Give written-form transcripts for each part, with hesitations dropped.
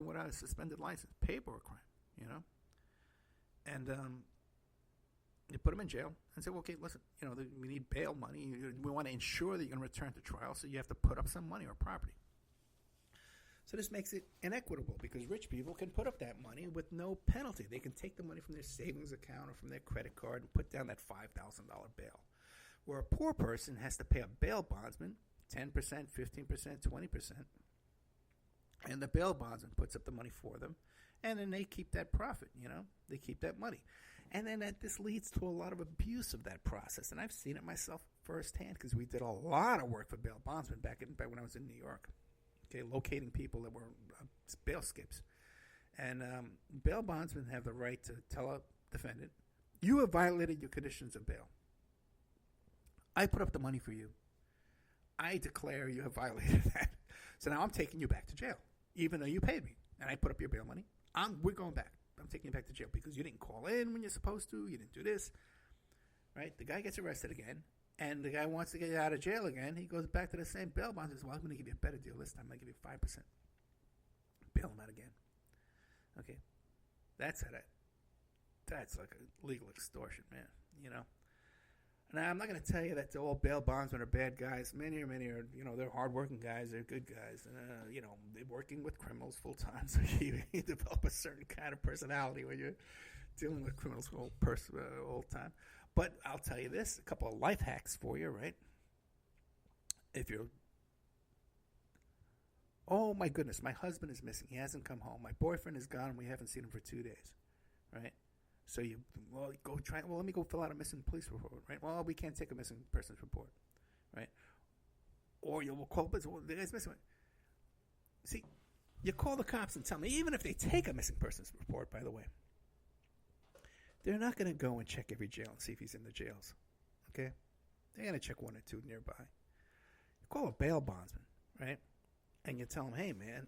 without a suspended license, paperwork crime, you know. And you put them in jail and say, well, okay, listen, we need bail money. We want to ensure that you're going to return to trial, so you have to put up some money or property. So this makes it inequitable because rich people can put up that money with no penalty. They can take the money from their savings account or from their credit card and put down that $5,000 bail. Where a poor person has to pay a bail bondsman 10%, 15%, 20%, and the bail bondsman puts up the money for them, and then they keep that profit, they keep that money. And then this leads to a lot of abuse of that process, and I've seen it myself firsthand because we did a lot of work for bail bondsmen back when I was in New York, okay, locating people that were bail skips. And bail bondsmen have the right to tell a defendant, you have violated your conditions of bail. I put up the money for you. I declare you have violated that. So now I'm taking you back to jail, even though you paid me. And I put up your bail money. We're going back. I'm taking you back to jail because you didn't call in when you're supposed to. You didn't do this. Right? The guy gets arrested again. And the guy wants to get out of jail again. He goes back to the same bail bond and says, well, I'm going to give you a better deal this time. I'm going to give you 5%. Bail him out again. Okay. That's like a legal extortion, man. Now, I'm not going to tell you that all bail bondsmen are bad guys. Many are, they're hardworking guys. They're good guys. They're working with criminals full time. So you develop a certain kind of personality when you're dealing with criminals all the time. But I'll tell you this, a couple of life hacks for you, right? Oh my goodness, my husband is missing. He hasn't come home. My boyfriend is gone. We haven't seen him for 2 days, right? So let me go fill out a missing police report, right? Well, we can't take a missing persons report, right? Or you'll call, the guy's missing. See, you call the cops and tell me, even if they take a missing persons report, by the way, they're not going to go and check every jail and see if he's in the jails, okay? They're going to check one or two nearby. You call a bail bondsman, right? And you tell him, hey, man,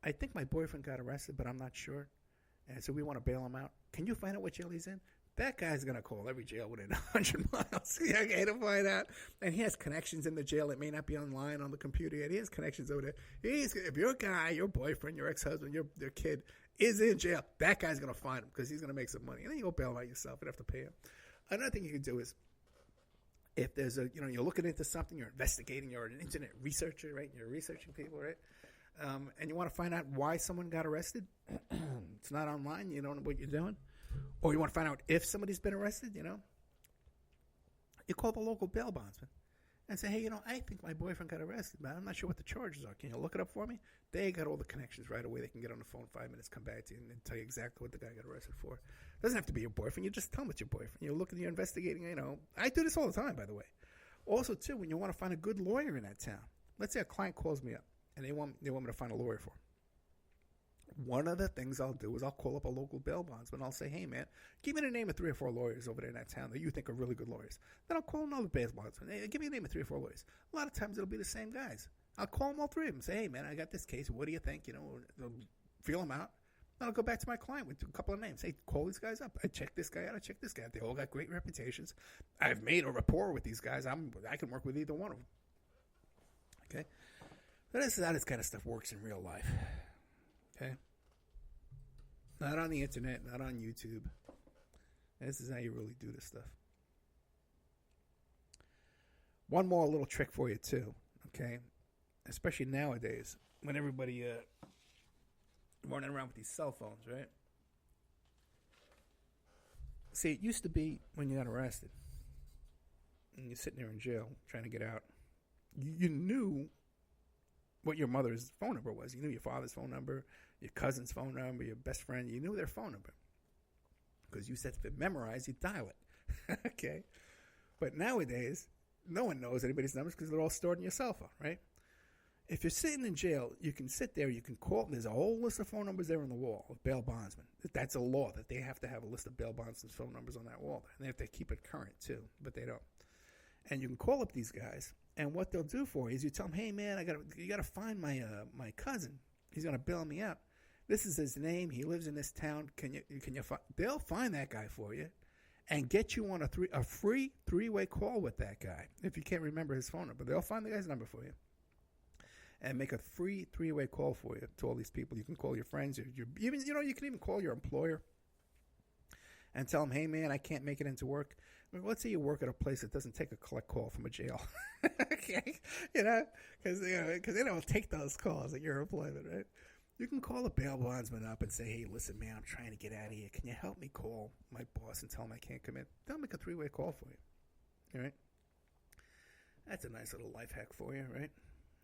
I think my boyfriend got arrested, but I'm not sure. And so we want to bail him out. Can you find out what jail he's in? That guy's going to call every jail within 100 miles okay, to find out. And he has connections in the jail. It may not be online on the computer yet. He has connections over there. If your guy, your boyfriend, your ex-husband, your kid is in jail, that guy's going to find him because he's going to make some money. And then you go bail out yourself. You don't have to pay him. Another thing you can do is if there's you're looking into something, you're investigating, you're an internet researcher, right? You're researching people, right? And you want to find out why someone got arrested. It's not online. You don't know what you're doing. Or you want to find out if somebody's been arrested, You call the local bail bondsman and say, hey, I think my boyfriend got arrested, but I'm not sure what the charges are. Can you look it up for me? They got all the connections right away. They can get on the phone 5 minutes, come back to you, and tell you exactly what the guy got arrested for. It doesn't have to be your boyfriend. You just tell them it's your boyfriend. You're looking, you're investigating, I do this all the time, by the way. Also, too, when you want to find a good lawyer in that town. Let's say a client calls me up. And they want me to find a lawyer for him. One of the things I'll do is I'll call up a local bail bondsman. I'll say, hey, man, give me the name of 3 or 4 lawyers over there in that town that you think are really good lawyers. Then I'll call another bail bondsman. Hey, give me the name of 3 or 4 lawyers. A lot of times it'll be the same guys. I'll call them all 3 of them. Say, hey, man, I got this case. What do you think? They'll feel them out. Then I'll go back to my client with a couple of names. Hey, call these guys up. I check this guy out. I check this guy out. They all got great reputations. I've made a rapport with these guys. I can work with either one of them. Okay? But this is how this kind of stuff works in real life. Okay? Not on the internet, not on YouTube. This is how you really do this stuff. One more little trick for you, too. Okay? Especially nowadays, when everybody running around with these cell phones, right? See, it used to be when you got arrested and you're sitting there in jail trying to get out, you knew what your mother's phone number was. You knew your father's phone number, your cousin's phone number, your best friend. You knew their phone number because you said if it memorized, you dial it. Okay? But nowadays, no one knows anybody's numbers because they're all stored in your cell phone, right? If you're sitting in jail, you can sit there, you can call. There's a whole list of phone numbers there on the wall of bail bondsmen. That's a law that they have to have a list of bail bondsmen's phone numbers on that wall. And they have to keep it current too, but they don't. And you can call up these guys, and what they'll do for you is you tell them, hey, man, you got to find my cousin. He's going to bail me out. This is his name. He lives in this town. Can you find? They'll find that guy for you and get you on a free 3-way call with that guy. If you can't remember his phone number, they'll find the guy's number for you. and make a free three-way call for you to all these people. You can call your friends, even you can even call your employer and tell them, hey man, I can't make it into work. I mean, let's say you work at a place that doesn't take a collect call from a jail, okay? Because they don't take those calls at your employment, right? You can call the bail bondsman up and say, hey, listen, man, I'm trying to get out of here. Can you help me call my boss and tell him I can't come in? They'll make a three-way call for you, all right? That's a nice little life hack for you, right?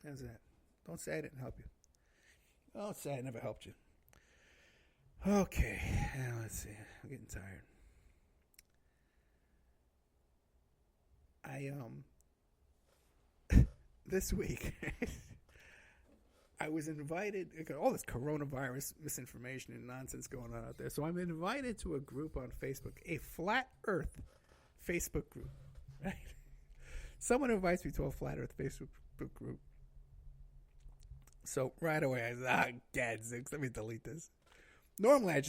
How's that? Don't say I didn't help you. Don't say I never helped you. Okay, now let's see. I'm getting tired. This week, I was invited. All this coronavirus misinformation and nonsense going on out there. So I'm invited to a group on Facebook, a Flat Earth Facebook group, right? Someone invites me to a Flat Earth Facebook group. So right away, I said, gadzooks, let me delete this. Normally, I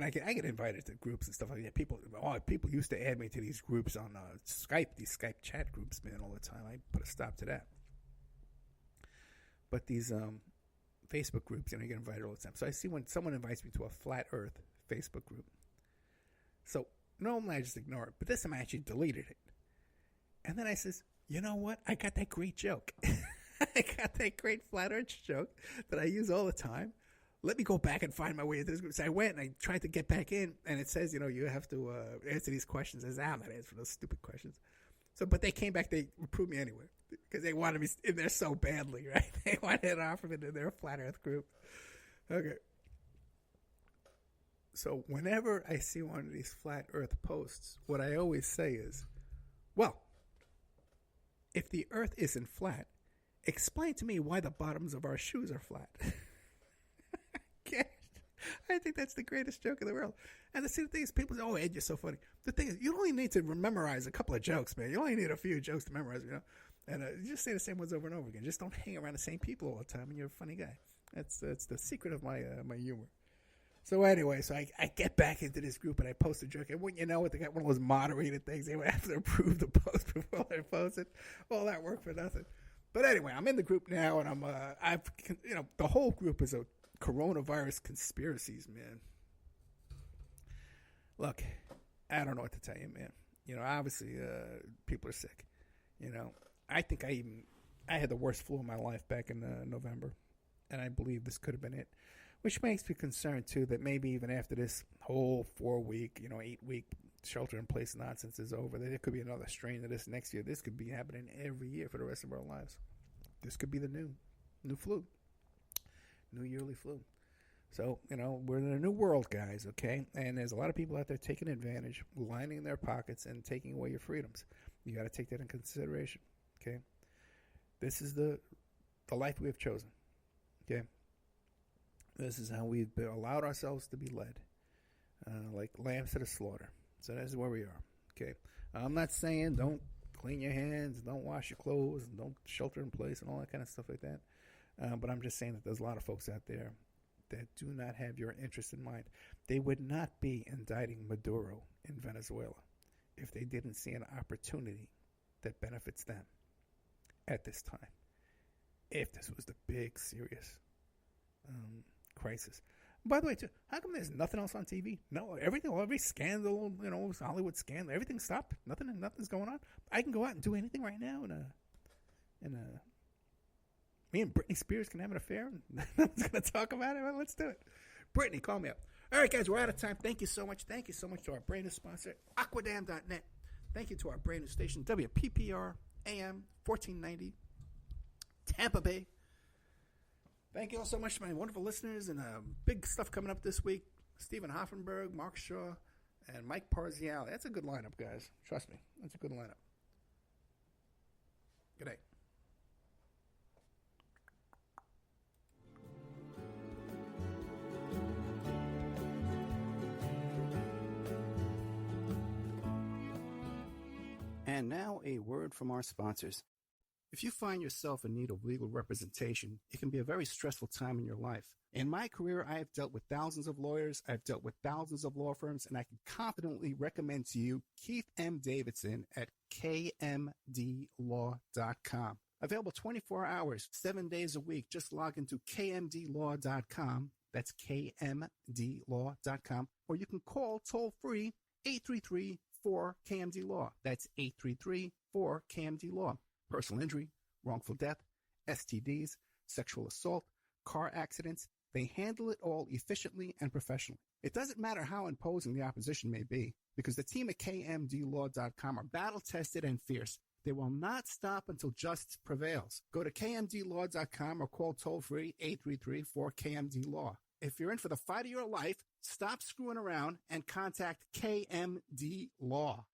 get invited to groups and stuff like that. People used to add me to these groups on Skype, these Skype chat groups, man, all the time. I put a stop to that. But these Facebook groups, you get invited all the time. So I see when someone invites me to a Flat Earth Facebook group. So normally I just ignore it, but this time I actually deleted it. And then I says, you know what? I got that great joke. I got that great Flat Earth joke that I use all the time. Let me go back and find my way into this group. So I went and I tried to get back in, and it says, you have to answer these questions. I said, I'm not answering those stupid questions. So, but they came back, they approved me anyway, because they wanted me in there so badly, right? They wanted to offer me in their Flat Earth group. Okay. So whenever I see one of these Flat Earth posts, what I always say is, well, if the Earth isn't flat, explain to me why the bottoms of our shoes are flat. I think that's the greatest joke in the world. And the thing is, people say, oh, Ed, you're so funny. The thing is, you only need to memorize a couple of jokes, man. You only need a few jokes to memorize, And you just say the same ones over and over again. Just don't hang around the same people all the time, and you're a funny guy. That's the secret of my humor. So anyway, I get back into this group, and I post a joke. And wouldn't you know it, they got one of those moderated things. They would have to approve the post before they post it. All that work for nothing. But anyway, I'm in the group now, and the whole group is a coronavirus conspiracies, man. Look, I don't know what to tell you, man. Obviously, people are sick. I think I had the worst flu of my life back in November, and I believe this could have been it, which makes me concerned too that maybe even after this whole 4-week, 8-week shelter-in-place nonsense is over, that there could be another strain of this next year. This could be happening every year for the rest of our lives. This could be the new flu. New yearly flu. So, we're in a new world, guys, okay? And there's a lot of people out there taking advantage, lining their pockets, and taking away your freedoms. You got to take that in consideration, okay? This is the life we have chosen, okay? This is how we've allowed ourselves to be led, like lambs to the slaughter. So that's where we are, okay? I'm not saying don't clean your hands, don't wash your clothes, and don't shelter in place and all that kind of stuff like that. But I'm just saying that there's a lot of folks out there that do not have your interest in mind. They would not be indicting Maduro in Venezuela if they didn't see an opportunity that benefits them at this time. If this was the big, serious crisis. By the way, too, how come there's nothing else on TV? No, every scandal, Hollywood scandal, everything stopped. Nothing's going on. I can go out and do anything right now me and Britney Spears can have an affair and no one's going to talk about it. Well, let's do it. Britney, call me up. All right, guys, we're out of time. Thank you so much. Thank you so much to our brand new sponsor, Aquadam.net. Thank you to our brand new station, WPPR AM 1490, Tampa Bay. Thank you all so much to my wonderful listeners, and big stuff coming up this week. Stephen Hoffenberg, Mark Shaw, and Mike Parziale. That's a good lineup, guys. Trust me. That's a good lineup. Good night. And now a word from our sponsors. If you find yourself in need of legal representation, it can be a very stressful time in your life. In my career, I have dealt with thousands of lawyers, I've dealt with thousands of law firms, and I can confidently recommend to you Keith M. Davidson at kmdlaw.com. Available 24 hours, 7 days a week. Just log into kmdlaw.com. That's kmdlaw.com. Or you can call toll-free 833-4KMD-LAW. That's 833-4KMD-LAW. Personal injury, wrongful death, STDs, sexual assault, car accidents. They handle it all efficiently and professionally. It doesn't matter how imposing the opposition may be, because the team at kmdlaw.com are battle-tested and fierce. They will not stop until justice prevails. Go to kmdlaw.com or call toll-free 833-4KMD-LAW. If you're in for the fight of your life, stop screwing around and contact KMD Law.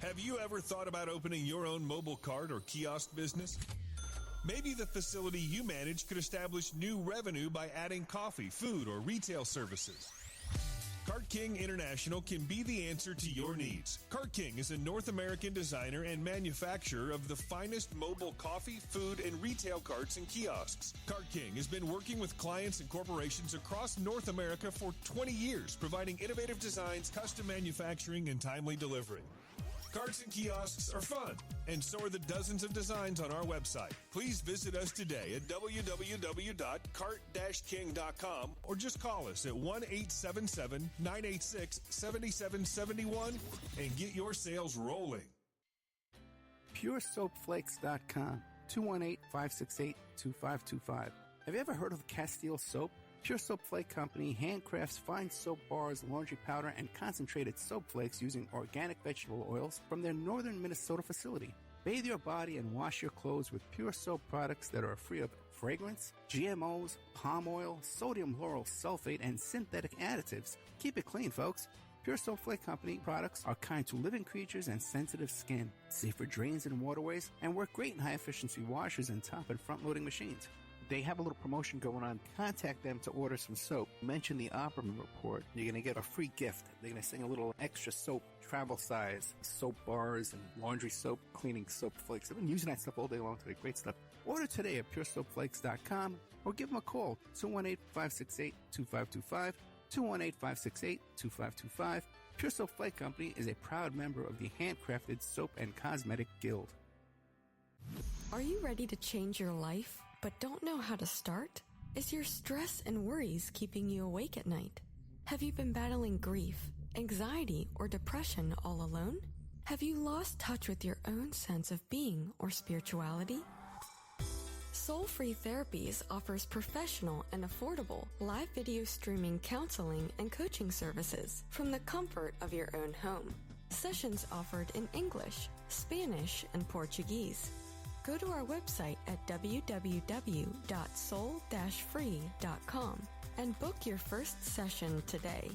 Have you ever thought about opening your own mobile cart or kiosk business? Maybe the facility you manage could establish new revenue by adding coffee, food, or retail services. Cart King International can be the answer to your needs. Cart King is a North American designer and manufacturer of the finest mobile coffee, food, and retail carts and kiosks. Cart King has been working with clients and corporations across North America for 20 years, providing innovative designs, custom manufacturing, and timely delivery. Carts and kiosks are fun, and so are the dozens of designs on our website. Please visit us today at www.cart-king.com or just call us at 1-877-986-7771 and get your sales rolling. PureSoapFlakes.com, 218-568-2525. Have you ever heard of Castile Soap? Pure Soap Flake Company handcrafts fine soap bars, laundry powder, and concentrated soap flakes using organic vegetable oils from their northern Minnesota facility. Bathe your body and wash your clothes with pure soap products that are free of fragrance, GMOs, palm oil, sodium lauryl sulfate, and synthetic additives. Keep it clean, folks. Pure Soap Flake Company products are kind to living creatures and sensitive skin, safe for drains and waterways, and work great in high-efficiency washers and top and front-loading machines. They have a little promotion going on. Contact them to order some soap. Mention the Opperman report. You're going to get a free gift. They're going to send a little extra soap, travel size, soap bars and laundry soap, cleaning soap flakes. I've been using that stuff all day long today. Great stuff. Order today at puresoapflakes.com or give them a call, 218-568-2525, 218-568-2525. Pure Soap Flake Company is a proud member of the Handcrafted Soap and Cosmetic Guild. Are you ready to change your life, but don't know how to start? Is your stress and worries keeping you awake at night? Have you been battling grief, anxiety, or depression all alone? Have you lost touch with your own sense of being or spirituality? Soul Free Therapies offers professional and affordable live video streaming counseling and coaching services from the comfort of your own home. Sessions offered in English, Spanish, and Portuguese. Go to our website at www.soul-free.com and book your first session today.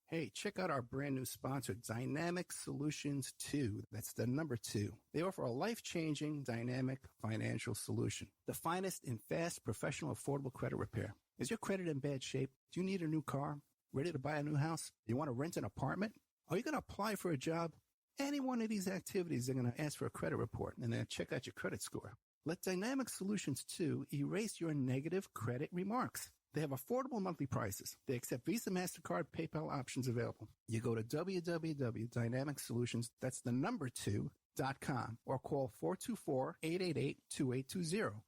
Hey, check out our brand new sponsor, Dynamic Solutions 2. That's the number 2. They offer a life-changing, dynamic financial solution. The finest in fast, professional, affordable credit repair. Is your credit in bad shape? Do you need a new car? Ready to buy a new house? You want to rent an apartment? Are you going to apply for a job? Any one of these activities, they're going to ask for a credit report and then check out your credit score. Let Dynamic Solutions 2 erase your negative credit remarks. They have affordable monthly prices. They accept Visa, MasterCard, PayPal options available. You go to www.dynamicsolutions, that's the number 2.com, or call 424-888-2820.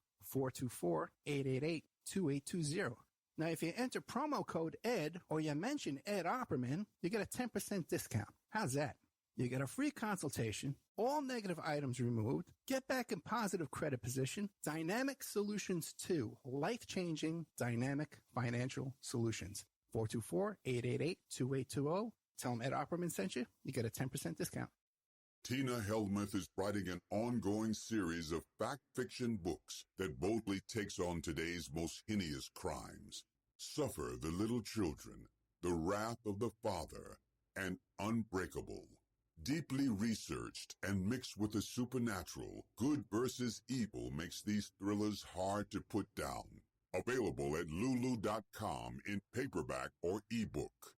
424-888-2820. Now, if you enter promo code ED or you mention Ed Opperman, you get a 10% discount. How's that? You get a free consultation, all negative items removed, get back in positive credit position. Dynamic Solutions 2, life-changing dynamic financial solutions. 424-888-2820. Tell them Ed Opperman sent you. You get a 10% discount. Tina Helmuth is writing an ongoing series of fact-fiction books that boldly takes on today's most heinous crimes. Suffer the Little Children, The Wrath of the Father, and Unbreakable. Deeply researched and mixed with the supernatural, good versus evil makes these thrillers hard to put down. Available at lulu.com in paperback or ebook.